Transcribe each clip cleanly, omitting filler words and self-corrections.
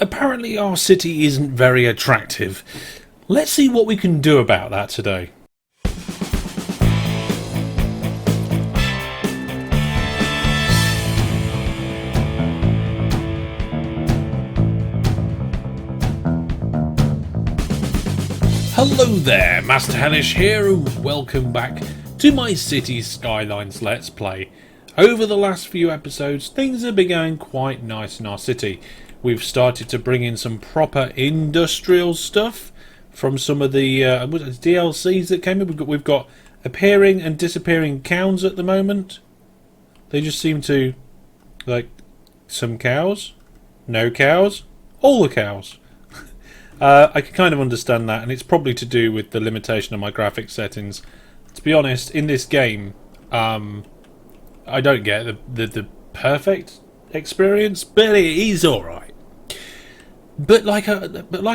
Apparently our city isn't very attractive. Let's see what we can do about that today. Hello there, Master Hellish here, and welcome back to my Cities Skylines Let's Play. Over the last few episodes, things have been going quite nice in our city. We've started to bring in some proper industrial stuff from some of the DLCs that came in. We've got appearing and disappearing cows at the moment. They just seem to, like, some cows, no cows, all the cows. I can kind of understand that, and it's probably to do with the limitation of my graphics settings. To be honest, in this game, I don't get the perfect experience, but it is all right. But like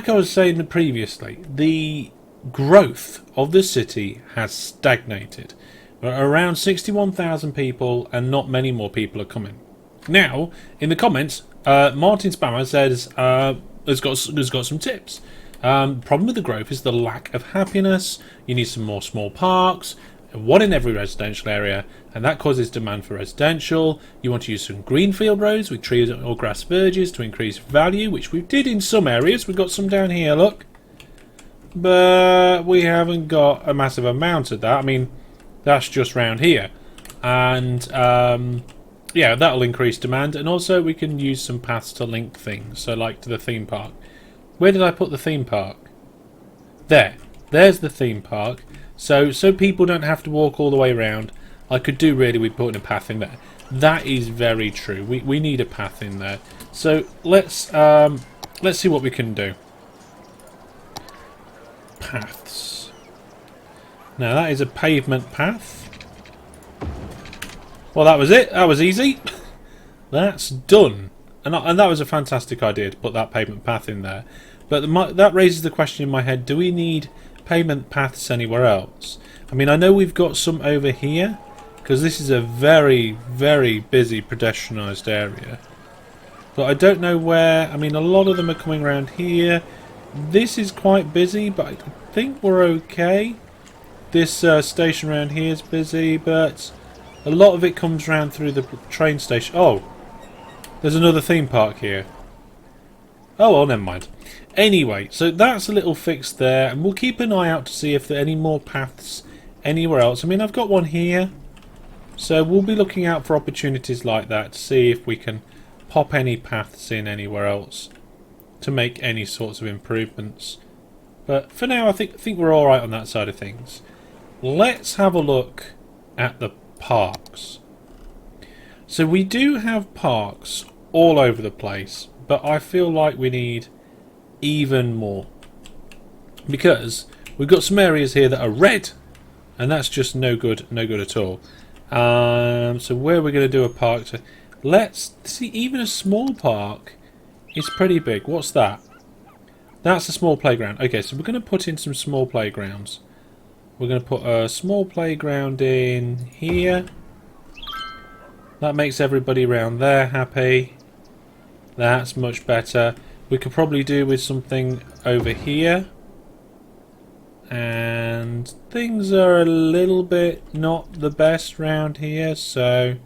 I was saying previously, the growth of the city has stagnated. Around 61,000 people, and not many more people are coming. Now, in the comments, Martin Spammer says has got some tips. Problem with the growth is the lack of happiness. You need some more small parks, one in every residential area, and that causes demand for residential. You want to use some greenfield roads with trees or grass verges to increase value, which we did in some areas. We've got some down here, look. But we haven't got a massive amount of that. I mean, that's just round here. And yeah, that'll increase demand, and also we can use some paths to link things, so like to the theme park. Where did I put the theme park? There's the theme park, so people don't have to walk all the way around. I could do really with putting a path in there. That is very true. We need a path in there. So let's see what we can do. Paths. Now that is a pavement path. Well, that was it. That was easy. That's done. And that was a fantastic idea to put that pavement path in there. But that raises the question in my head, do we need pavement paths anywhere else? I mean, I know we've got some over here, because this is a very, very busy pedestrianised area. But I don't know where. I mean, a lot of them are coming around here. This is quite busy, but I think we're okay. This station around here is busy, but a lot of it comes round through the train station. Oh, there's another theme park here. Oh, well, never mind. Anyway, so that's a little fix there, and we'll keep an eye out to see if there are any more paths anywhere else. I mean, I've got one here, so we'll be looking out for opportunities like that to see if we can pop any paths in anywhere else to make any sorts of improvements. But for now, I think we're all right on that side of things. Let's have a look at the parks. So we do have parks all over the place, but I feel like we need even more, because we've got some areas here that are red, and that's just no good at all. So where we're going to do a park to, let's see, even a small park is pretty big. What's that? That's a small playground. Okay, so we're going to put in some small playgrounds. We're going to put a small playground in here. That makes everybody around there happy. That's much better. We could probably do with something over here. And things are a little bit not the best round here, so...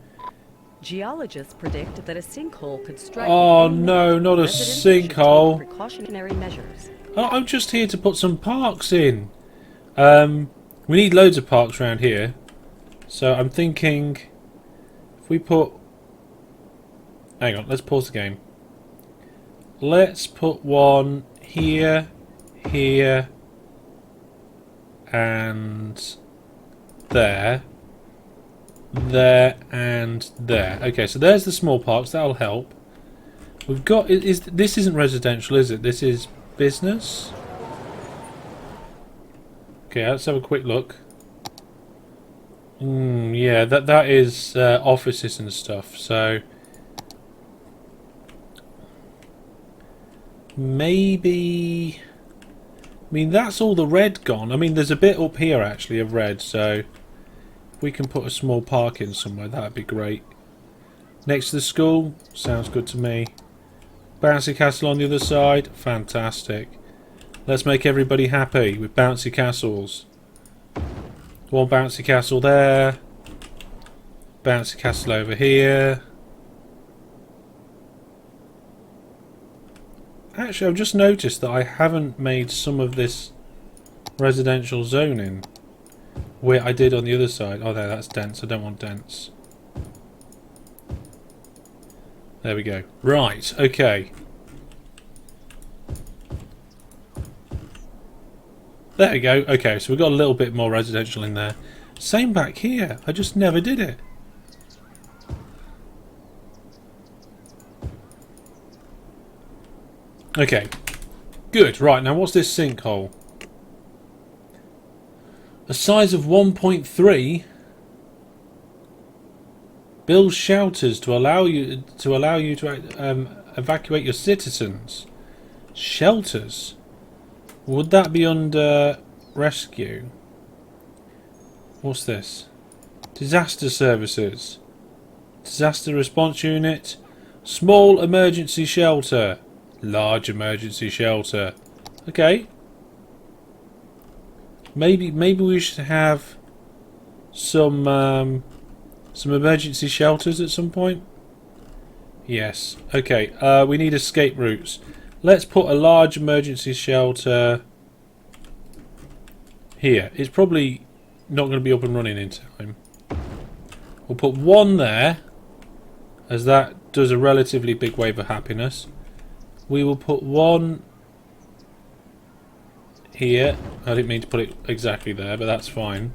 Geologists predict that a sinkhole could strike... Oh no, not a sinkhole. Precautionary measures. Oh, I'm just here to put some parks in. We need loads of parks around here. So I'm thinking, if we put... Hang on, let's pause the game. Let's put one here, here, and there. There and there. Okay, so there's the small parks. That'll help. We've got... this isn't residential, is it? This is business. Okay, let's have a quick look. Yeah, that is offices and stuff. So maybe... I mean, that's all the red gone. I mean, there's a bit up here actually of red, so if we can put a small park in somewhere, that'd be great. Next to the school, sounds good to me. Bouncy castle on the other side. Fantastic. Let's make everybody happy with bouncy castles. One bouncy castle there. Bouncy castle over here. Actually, I've just noticed that I haven't made some of this residential zoning where I did on the other side. Oh, there, that's dense. I don't want dense. There we go. Right, okay. There we go. Okay, so we've got a little bit more residential in there. Same back here. I just never did it. Okay. Good. Right, now what's this sinkhole? A size of 1.3. Build shelters to allow you to evacuate your citizens. Shelters. Would that be under rescue? What's this? Disaster services. Disaster response unit. Small emergency shelter. Large emergency shelter. Okay. Maybe we should have some emergency shelters at some point. Yes. Okay. We need escape routes. Let's put a large emergency shelter here. It's probably not going to be up and running in time. We'll put one there, as that does a relatively big wave of happiness. We will put one here. I didn't mean to put it exactly there, but that's fine.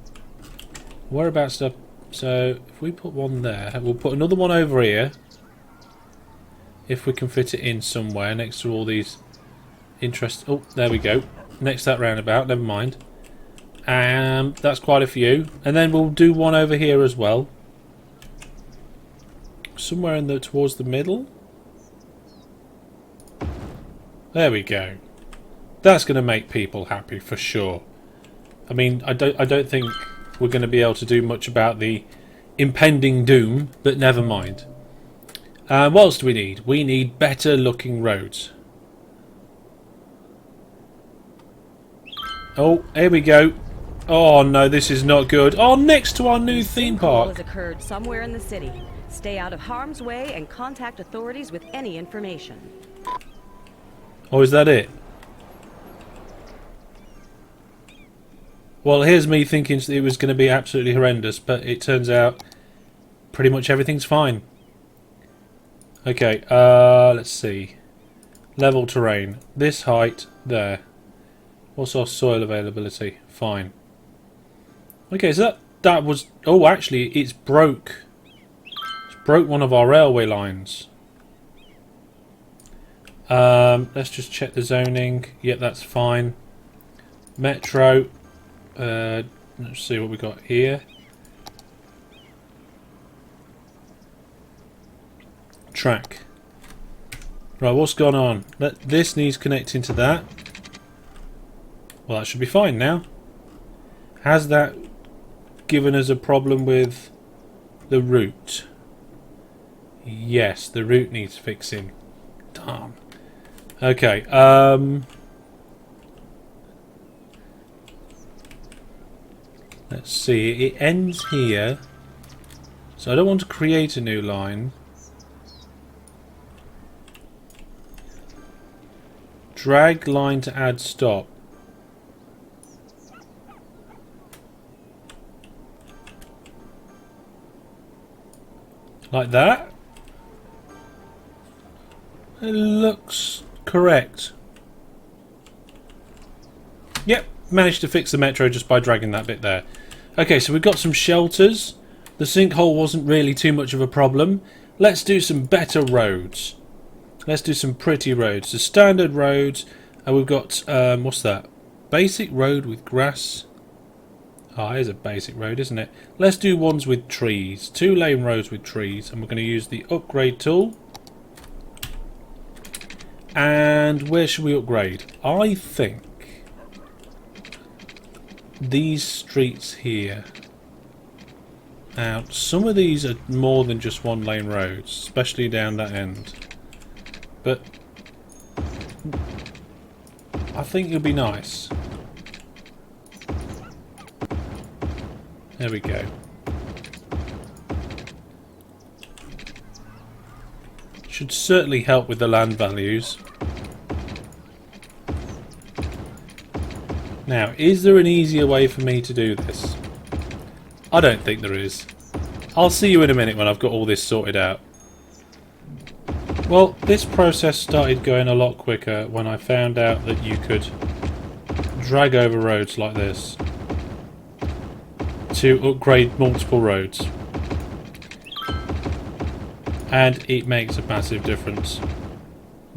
Whereabouts up? So if we put one there, we'll put another one over here. If we can fit it in somewhere next to all these oh, there we go. Next to that roundabout, never mind. That's quite a few. And then we'll do one over here as well. Somewhere in the towards the middle. There we go. That's going to make people happy for sure. I mean, I don't think we're going to be able to do much about the impending doom, but never mind. What else do we need? We need better looking roads. Oh, here we go. Oh no, this is not good. Oh, next to our new theme park. Has occurred somewhere in the city. Stay out of harm's way and contact authorities with any information. Oh, is that it? Well, here's me thinking it was going to be absolutely horrendous, but it turns out pretty much everything's fine. Okay, let's see. Level terrain. This height, there. What's our soil availability? Fine. Okay, so that was... Oh, actually, it's broke. It's broke one of our railway lines. Let's just check the zoning. Yep, that's fine. Metro. Let's see what we got here. Track. Right, what's gone on? This needs connecting to that. Well, that should be fine now. Has that given us a problem with the route? Yes, the route needs fixing. Darn. Okay, let's see. It ends here. So I don't want to create a new line. Drag line to add stop. Like that. It looks correct. Yep, managed to fix the metro just by dragging that bit there. Okay, so we've got some shelters. The sinkhole wasn't really too much of a problem. Let's do some better roads. Let's do some pretty roads. The standard roads, and we've got, what's that? Basic road with grass. Ah, here's a basic road, isn't it? Let's do ones with trees. 2-lane roads with trees. And we're going to use the upgrade tool. And where should we upgrade? I think these streets here. Now, some of these are more than just 1-lane roads, especially down that end. But I think you'll be nice. There we go. Should certainly help with the land values. Now, is there an easier way for me to do this? I don't think there is. I'll see you in a minute when I've got all this sorted out. Well, this process started going a lot quicker when I found out that you could drag over roads like this to upgrade multiple roads. And it makes a massive difference.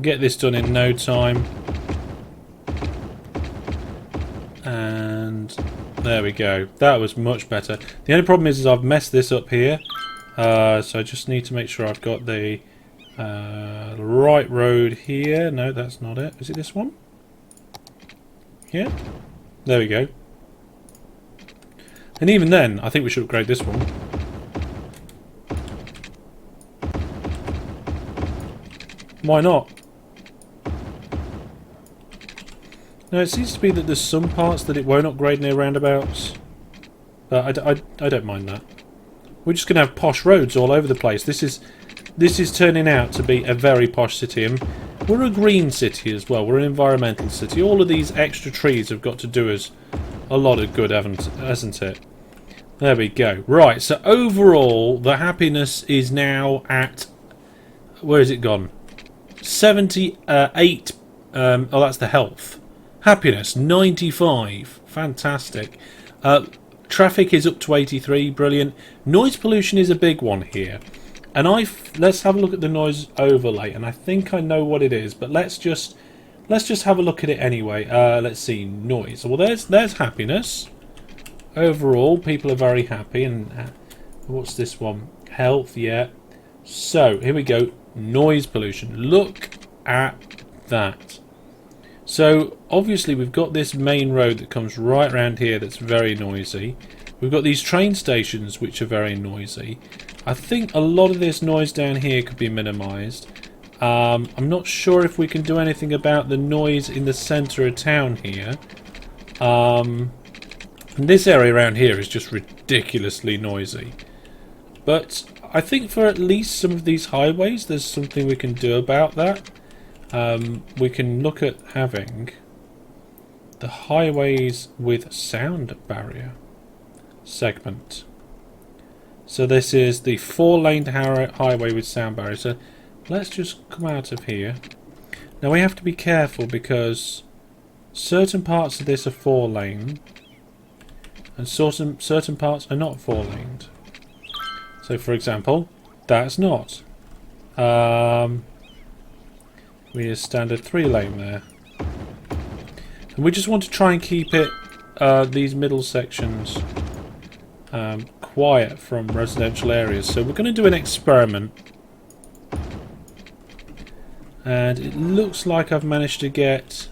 Get this done in no time. And there we go. That was much better. The only problem is I've messed this up here. So I just need to make sure I've got the right road here. No, that's not it. Is it this one? Yeah. There we go. And even then, I think we should upgrade this one. Why not? No, it seems to be that there's some parts that it won't upgrade near roundabouts. But I don't mind that. We're just going to have posh roads all over the place. This is turning out to be a very posh city. And we're a green city as well. We're an environmental city. All of these extra trees have got to do us a lot of good, hasn't it? There we go. Right, so overall, the happiness is now at... Where has it gone? 78. Oh, that's the health. Happiness, 95. Fantastic. Traffic is up to 83. Brilliant. Noise pollution is a big one here. And let's have a look at the noise overlay. And I think I know what it is. But let's just have a look at it anyway. Let's see. Noise. Well, there's happiness. Overall, people are very happy. And what's this one? Health, yeah. So, here we go. Noise pollution. Look at that. So, obviously we've got this main road that comes right around here that's very noisy. We've got these train stations which are very noisy. I think a lot of this noise down here could be minimised. I'm not sure if we can do anything about the noise in the centre of town here. And this area around here is just ridiculously noisy. But I think for at least some of these highways there's something we can do about that. We can look at having the highways with sound barrier segment. So this is the 4-lane highway with sound barrier. So let's just come out of here. Now we have to be careful because certain parts of this are 4-lane and certain parts are not 4-laned. So for example, that's not. We have standard 3-lane there. And we just want to try and keep it, these middle sections, quiet from residential areas. So we're going to do an experiment. And it looks like I've managed to get...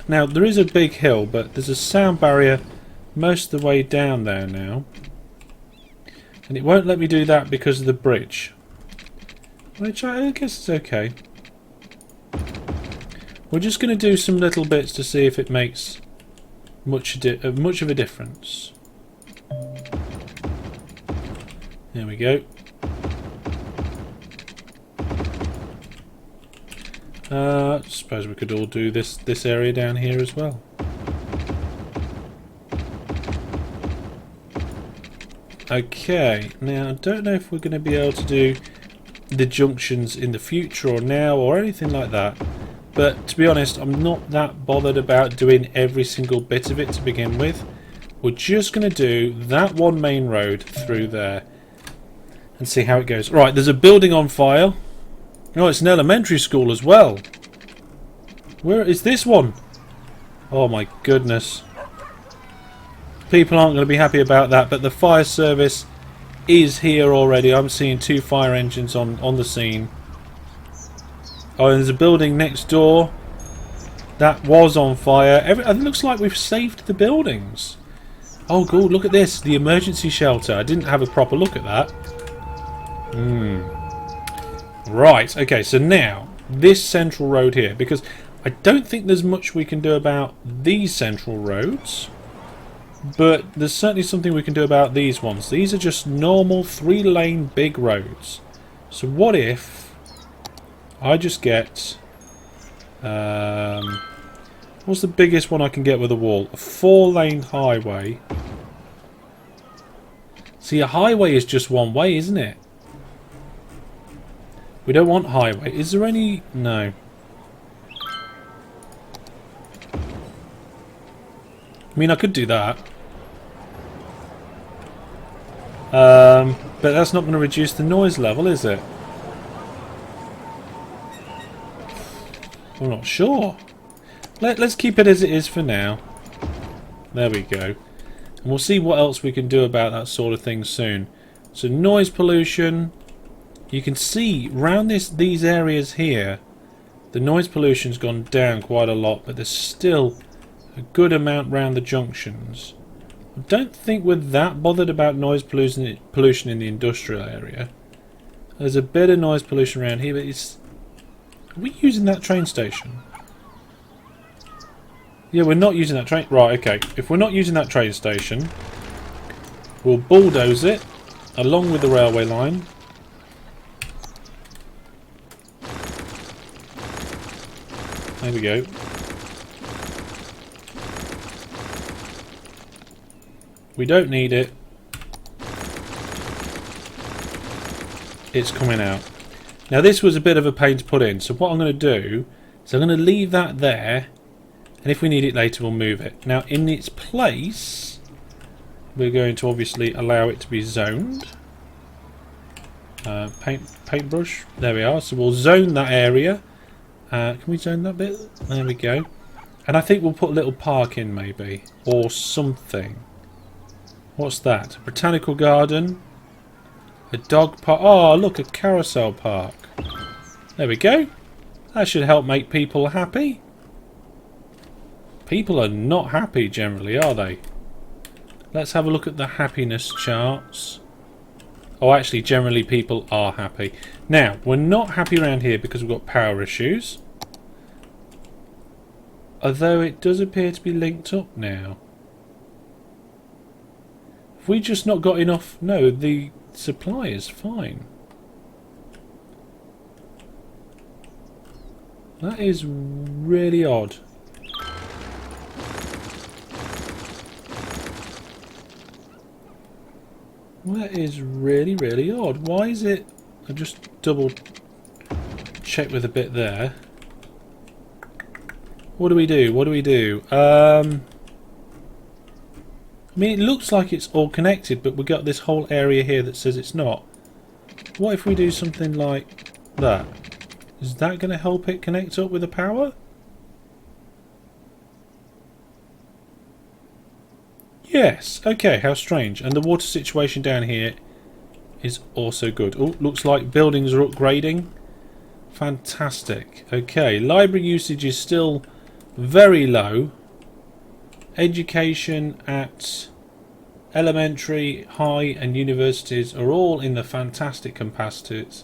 Now, there is a big hill, but there's a sound barrier most of the way down there now. And it won't let me do that because of the bridge. Which I guess is okay. We're just going to do some little bits to see if it makes much of a difference. There we go. I suppose we could all do this area down here as well. Okay, now I don't know if we're going to be able to do the junctions in the future or now or anything like that, but to be honest I'm not that bothered about doing every single bit of it to begin with. We're just going to do that one main road through there and see how it goes. Right, there's a building on fire. Oh, it's an elementary school as well. Where is this one? Oh my goodness. People aren't going to be happy about that, but the fire service is here already. I'm seeing 2 fire engines on the scene. Oh, and there's a building next door that was on fire. It looks like we've saved the buildings. Oh, good. Look at this. The emergency shelter. I didn't have a proper look at that. Right. Okay, so now this central road here, because I don't think there's much we can do about these central roads, but there's certainly something we can do about these ones. These are just normal 3-lane big roads. So what if I just get what's the biggest one I can get with a wall? A 4-lane highway. See, a highway is just one way, isn't it? We don't want highway. Is there any... No. I mean, I could do that. But that's not going to reduce the noise level, is it? I'm not sure. Let's keep it as it is for now. There we go. And we'll see what else we can do about that sort of thing soon. So noise pollution. You can see around these areas here, the noise pollution's gone down quite a lot, but there's still a good amount around the junctions. I don't think we're that bothered about noise pollution in the industrial area. There's a bit of noise pollution around here, but it's... Are we using that train station? Yeah, we're not using that train... Right, okay. If we're not using that train station, we'll bulldoze it along with the railway line. There we go. We don't need it. It's coming out. Now this was a bit of a pain to put in, so what I'm going to do is I'm going to leave that there, and if we need it later we'll move it. Now in its place we're going to obviously allow it to be zoned. Paintbrush, there we are. So we'll zone that area. Can we zone that bit? There we go. And I think we'll put a little park in maybe, or something. What's that? A botanical garden. A dog park. Oh, look, a carousel park. There we go. That should help make people happy. People are not happy generally, are they? Let's have a look at the happiness charts. Oh, actually, generally people are happy. Now, we're not happy around here because we've got power issues. Although it does appear to be linked up now. Have we just not got enough? No, the supply is fine. That is really odd. That is really, really odd. Why is it... I just double check with a bit there. What do we do? What do we do? I mean, it looks like it's all connected, but we've got this whole area here that says it's not. What if we do something like that? Is that going to help it connect up with the power? Yes. Okay, how strange. And the water situation down here is also good. Oh, looks like buildings are upgrading. Fantastic. Okay, library usage is still very low. Education at elementary, high and universities are all in the fantastic capacities.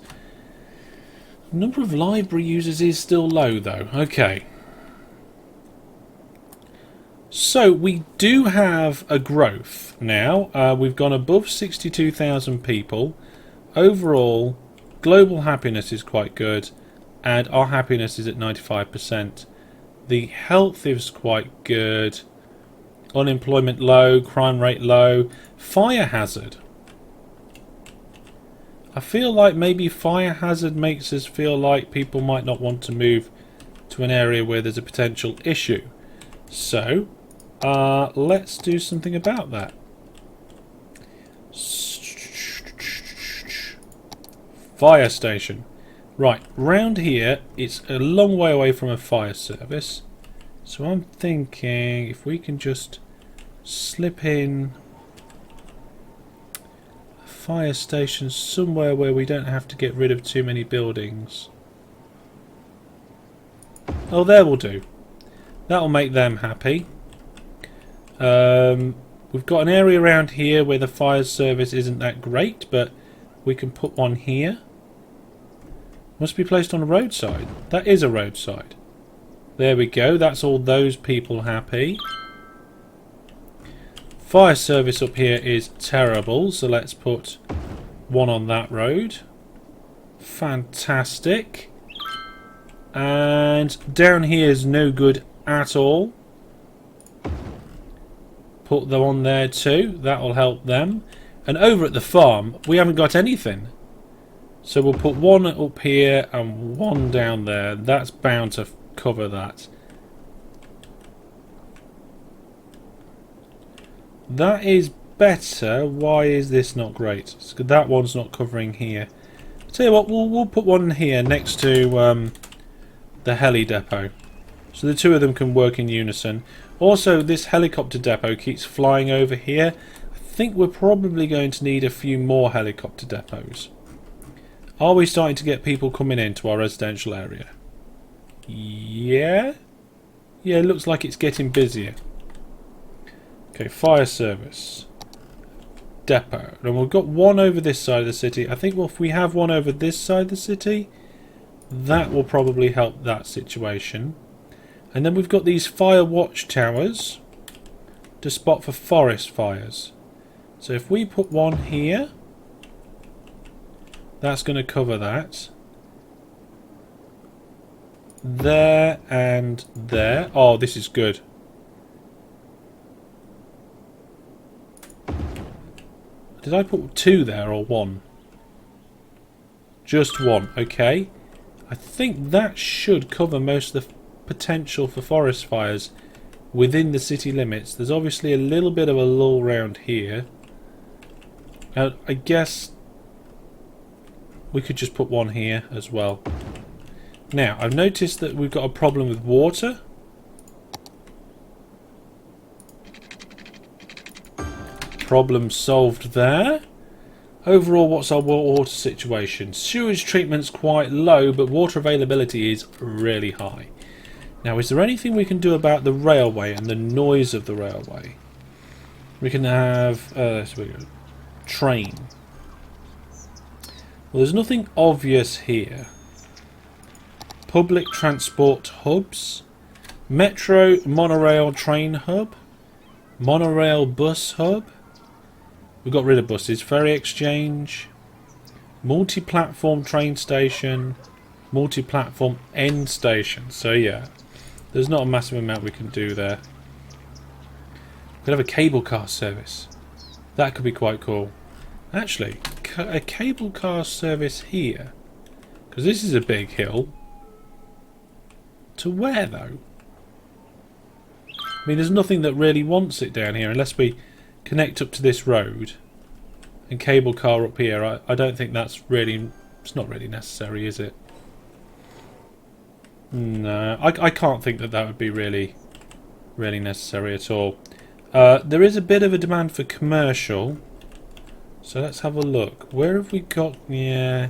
Number of library users is still low though. Okay. So we do have a growth now. We've gone above 62,000 people. Overall, global happiness is quite good, and our happiness is at 95%. The health is quite good. Unemployment low, crime rate low. Fire hazard. I feel like maybe fire hazard makes us feel like people might not want to move to an area where there's a potential issue. So, let's do something about that. Fire station. Right, round here, it's a long way away from a fire service. So I'm thinking if we can just slip in a fire station somewhere where we don't have to get rid of too many buildings. Oh, there will do. That'll make them happy. We've got an area around here where the fire service isn't that great, but we can put one here. Must be placed on a roadside. That is a roadside. There we go. That's all those people happy. Fire service up here is terrible, so let's put one on that road. Fantastic. And down here is no good at all. Put them on there too. That'll help them. And over at the farm, we haven't got anything. So we'll put one up here and one down there. That's bound to cover that. That is better. Why is this not great? That one's not covering here. I'll tell you what, we'll put one here next to the heli depot. So the two of them can work in unison. Also, this helicopter depot keeps flying over here. I think we're probably going to need a few more helicopter depots. Are we starting to get people coming into our residential area? Yeah? Yeah, it looks like it's getting busier. Okay, fire service. Depot. And we've got one over this side of the city. I think if we have one over this side of the city, that will probably help that situation. And then we've got these fire watch towers to spot for forest fires. So if we put one here, that's going to cover that. There and there. Oh, this is good. Did I put two there or one? Just one. Okay. I think that should cover most of the potential for forest fires within the city limits. There's obviously a little bit of a lull round here. I guess we could just put one here as well. Now, I've noticed that we've got a problem with water. Problem solved there. Overall, what's our water situation? Sewage treatment's quite low, but water availability is really high. Now, is there anything we can do about the railway and the noise of the railway? We can have train. Well, there's nothing obvious here. Public transport hubs, metro monorail train hub, monorail bus hub. We got rid of buses. Ferry exchange, multi-platform train station, multi-platform end station. So yeah, there's not a massive amount we can do there. We could have a cable car service. That could be quite cool. Actually, a cable car service here, because this is a big hill. To where though? I mean, there's nothing that really wants it down here unless we connect up to this road and cable car up here. I don't think that's really, it's not really necessary, is it? No, I can't think that that would be really necessary at all. There is a bit of a demand for commercial, so let's have a look. Where have we got? Yeah,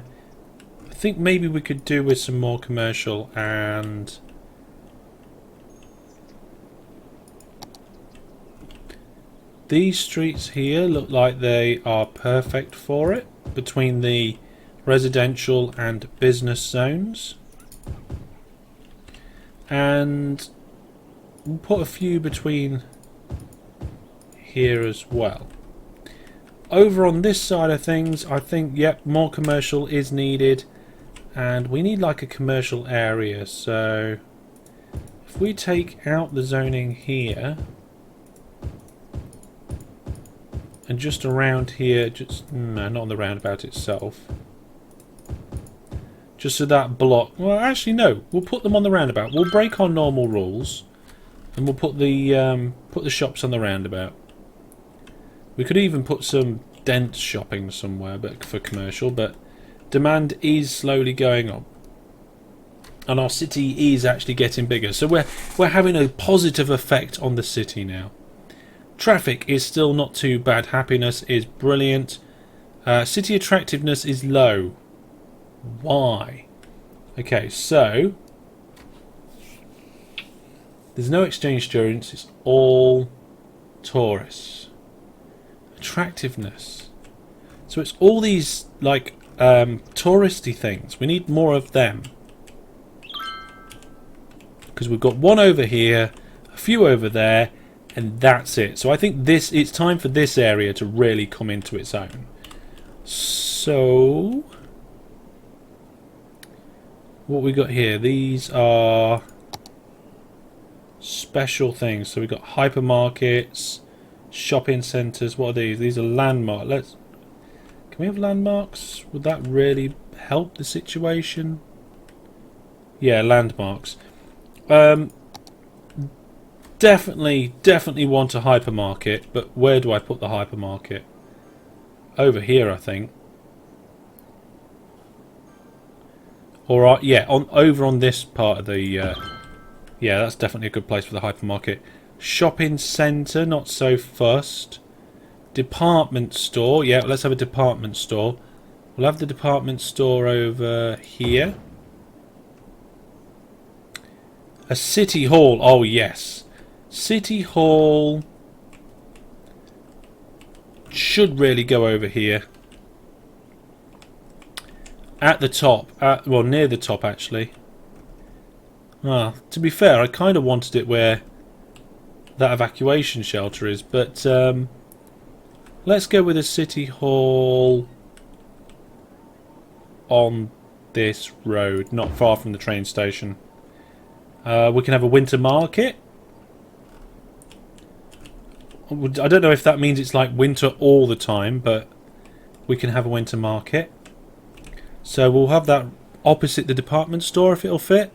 I think maybe we could do with some more commercial. And these streets here look like they are perfect for it, between the residential and business zones. And we'll put a few between here as well. Over on this side of things, I think, yep, more commercial is needed. And we need like a commercial area. So if we take out the zoning here, and just around here, just no, not on the roundabout itself, just so that block. Well, actually, no. We'll put them on the roundabout. We'll break our normal rules, and we'll put the shops on the roundabout. We could even put some dense shopping somewhere, but for commercial. But demand is slowly going up, and our city is actually getting bigger. So we're having a positive effect on the city now. Traffic is still not too bad. Happiness is brilliant. City attractiveness is low. Why? Okay, so there's no exchange students. It's all tourists. Attractiveness. So it's all these like touristy things. We need more of them. Because we've got one over here, a few over there, and that's it. So I think it's time for this area to really come into its own. So what we got here? These are special things. So we've got hypermarkets, shopping centres. What are these? These are landmarks. Can we have landmarks? Would that really help the situation? Yeah, landmarks. Definitely want a hypermarket, but where do I put the hypermarket? Over here, I think. Or yeah, over on this part of the. Yeah, that's definitely a good place for the hypermarket. Shopping centre, not so fussed. Department store, yeah, let's have a department store. We'll have the department store over here. A city hall, oh yes. City hall should really go over here. At the top, well, near the top actually. To be fair, I kind of wanted it where that evacuation shelter is, but let's go with a city hall on this road, not far from the train station. We can have a winter market. I don't know if that means it's like winter all the time, but we can have a winter market. So we'll have that opposite the department store if it'll fit.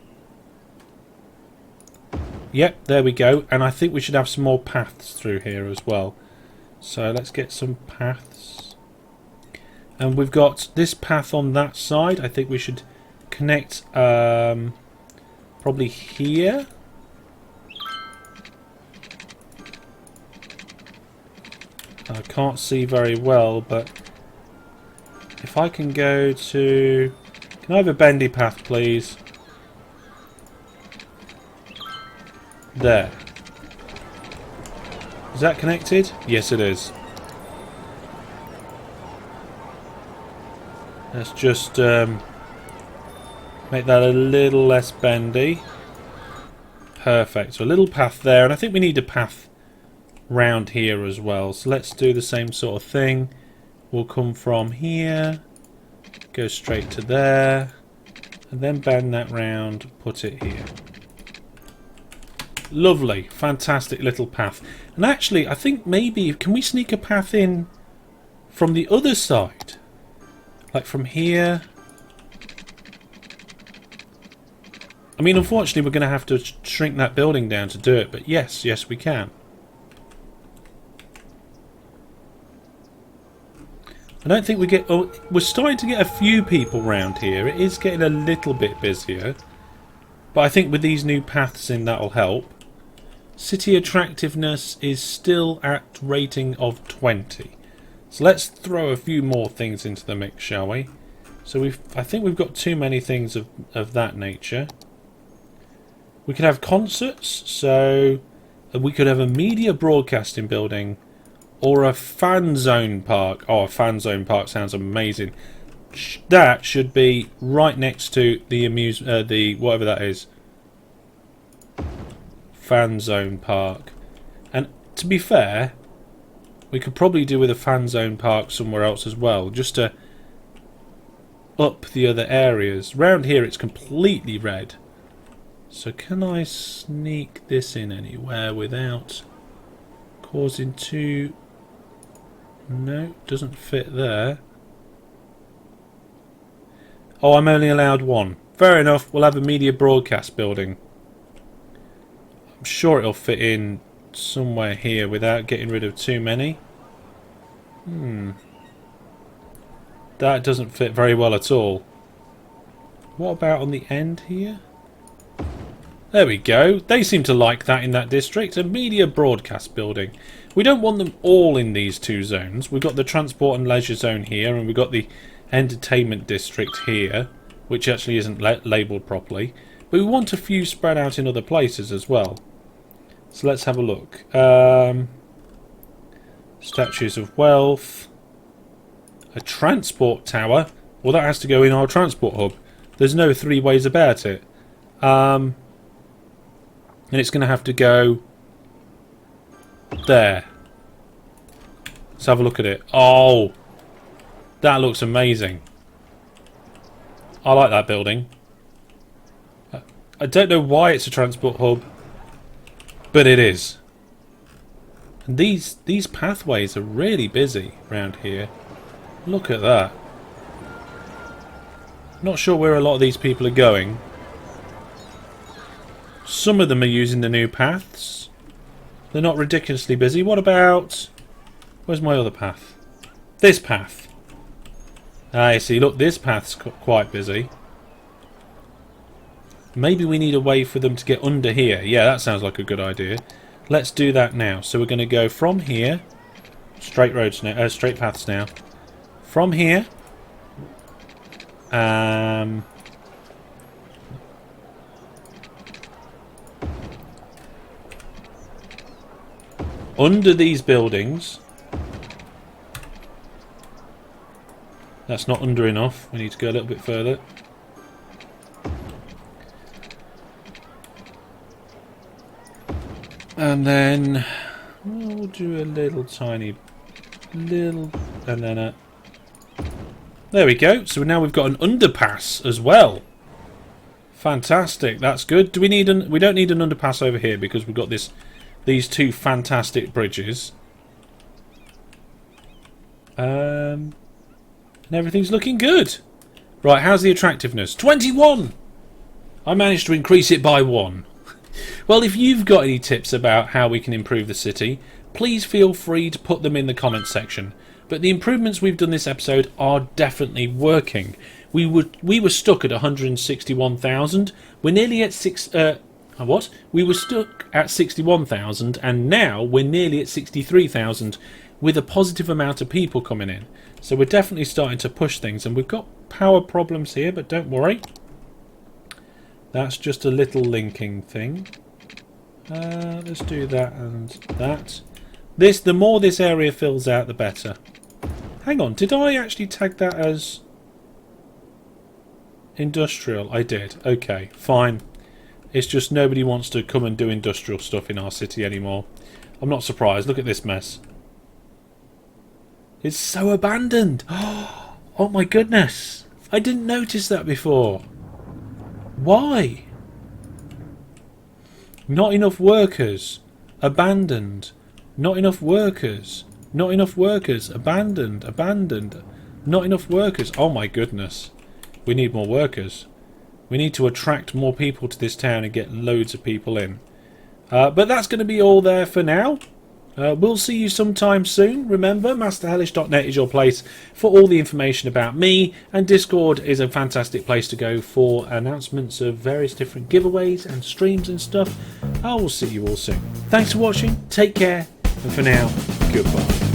Yep, there we go. And I think we should have some more paths through here as well. So let's get some paths. And we've got this path on that side. I think we should connect probably here. I can't see very well, but if I can go to... Can I have a bendy path, please? There. Is that connected? Yes, it is. Let's just make that a little less bendy. Perfect. So a little path there, and I think we need a path round here as well. So let's do the same sort of thing. We'll come from here, go straight to there, and then bend that round, put it here. Lovely, fantastic little path. And actually, I think maybe, can we sneak a path in from the other side? Like from here? I mean, unfortunately, we're going to have to shrink that building down to do it, but yes, we can. I don't think we get... Oh, we're starting to get a few people round here. It is getting a little bit busier. But I think with these new paths in, that'll help. City attractiveness is still at rating of 20. So let's throw a few more things into the mix, shall we? So I think we've got too many things of that nature. We could have concerts, so we could have a media broadcasting building or a fan zone park. Oh, a fan zone park sounds amazing. That should be right next to the whatever that is. Fan zone park. And to be fair, we could probably do with a fan zone park somewhere else as well, just to up the other areas. Round here it's completely red. So can I sneak this in anywhere without causing too... No, doesn't fit there. Oh, I'm only allowed one. Fair enough, we'll have a media broadcast building. I'm sure it'll fit in somewhere here without getting rid of too many. That doesn't fit very well at all. What about on the end here? There we go. They seem to like that in that district. A media broadcast building. We don't want them all in these two zones. We've got the transport and leisure zone here, and we've got the entertainment district here, which actually isn't labelled properly. But we want a few spread out in other places as well. So let's have a look. Statues of Wealth. A transport tower. Well, that has to go in our transport hub. There's no three ways about it. And it's going to have to go there. Let's have a look at it. Oh, that looks amazing. I like that building. I don't know why it's a transport hub, but it is. And these pathways are really busy around here. Look at that. Not sure where a lot of these people are going. Some of them are using the new paths. They're not ridiculously busy. What about... Where's my other path? This path. I see. Look, this path's quite busy. Maybe we need a way for them to get under here. Yeah, that sounds like a good idea. Let's do that now. So we're going to go from here. Straight roads now. Straight paths now. From here. Under these buildings. That's not under enough. We need to go a little bit further. And then we'll do a little tiny, and then there we go. So now we've got an underpass as well. Fantastic. That's good. Do we need an? We don't need an underpass over here because we've got these two fantastic bridges. And everything's looking good. Right, how's the attractiveness? 21! I managed to increase it by 1. Well, if you've got any tips about how we can improve the city, please feel free to put them in the comments section. But the improvements we've done this episode are definitely working. We were stuck at 161,000. We're nearly at We were stuck at 61,000, and now we're nearly at 63,000 with a positive amount of people coming in. So we're definitely starting to push things, and we've got power problems here, but don't worry. That's just a little linking thing. Let's do that and that. The more this area fills out, the better. Hang on, did I actually tag that as industrial? I did. Okay, fine. It's just nobody wants to come and do industrial stuff in our city anymore. I'm not surprised. Look at this mess. It's so abandoned. Oh my goodness. I didn't notice that before. Why? Not enough workers. Abandoned. Not enough workers. Not enough workers. Abandoned. Abandoned. Not enough workers. Oh my goodness. We need more workers. We need to attract more people to this town and get loads of people in. But that's going to be all there for now. We'll see you sometime soon. Remember, masterhellish.net is your place for all the information about me, and Discord is a fantastic place to go for announcements of various different giveaways and streams and stuff. I will see you all soon. Thanks for watching, take care, and for now, goodbye.